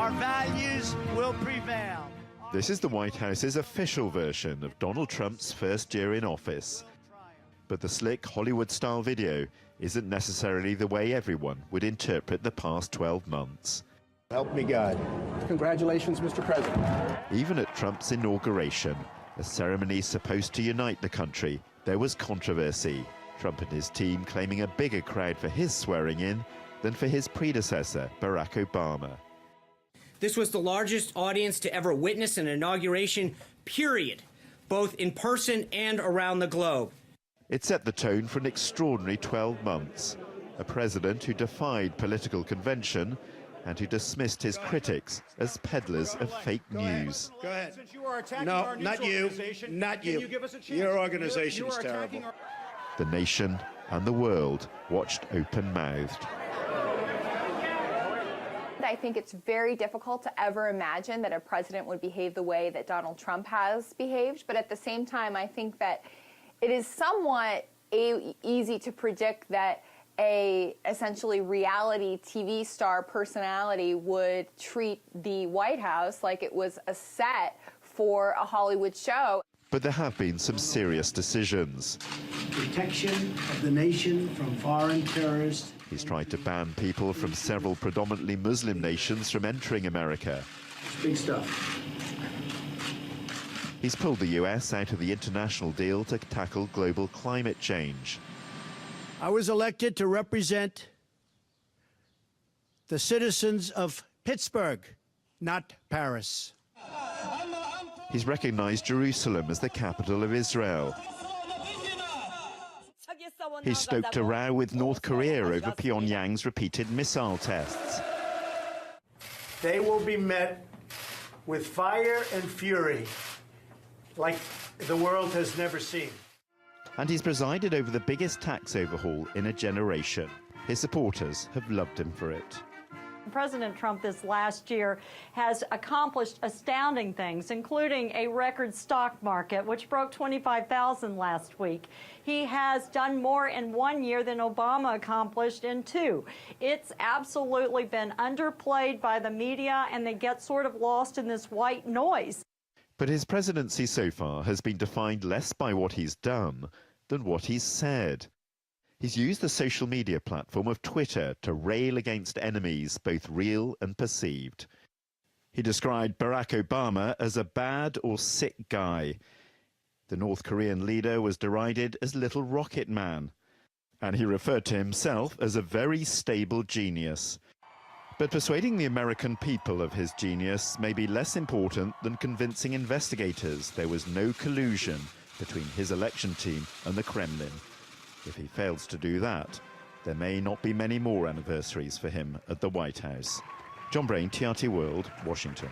Our values will prevail. This is the White House's official version of Donald Trump's first year in office. But the slick Hollywood-style video isn't necessarily the way everyone would interpret the past 12 months. Help me God. Congratulations, Mr. President. Even at Trump's inauguration, a ceremony supposed to unite the country, there was controversy. Trump and his team claiming a bigger crowd for his swearing-in than for his predecessor, Barack Obama. This was the largest audience to ever witness an inauguration, period, both in person and around the globe. It set the tone for an extraordinary 12 months. A president who defied political convention and who dismissed his critics as peddlers of fake news. Go ahead. No, not you. Not you. Your organization's terrible. The nation and the world watched open-mouthed. I think it's very difficult to ever imagine that a president would behave the way that Donald Trump has behaved. But at the same time, I think that it is somewhat easy to predict that a essentially reality TV star personality would treat the White House like it was a set for a Hollywood show. But there have been some serious decisions. Protection of the nation from foreign terrorists. He's tried to ban people from several predominantly Muslim nations from entering America. It's big stuff. He's pulled the US out of the international deal to tackle global climate change. I was elected to represent the citizens of Pittsburgh, not Paris. He's recognized Jerusalem as the capital of Israel. He stoked a row with North Korea over Pyongyang's repeated missile tests. They will be met with fire and fury like the world has never seen. And he's presided over the biggest tax overhaul in a generation. His supporters have loved him for it. President Trump this last year has accomplished astounding things, including a record stock market, which broke 25,000 last week. He has done more in 1 year than Obama accomplished in 2. It's absolutely been underplayed by the media, and they get sort of lost in this white noise. But his presidency so far has been defined less by what he's done than what he's said. He's used the social media platform of Twitter to rail against enemies, both real and perceived. He described Barack Obama as a bad or sick guy. The North Korean leader was derided as Little Rocket Man, and he referred to himself as a very stable genius. But persuading the American people of his genius may be less important than convincing investigators there was no collusion between his election team and the Kremlin. If he fails to do that, there may not be many more anniversaries for him at the White House. John Brain, TRT World, Washington.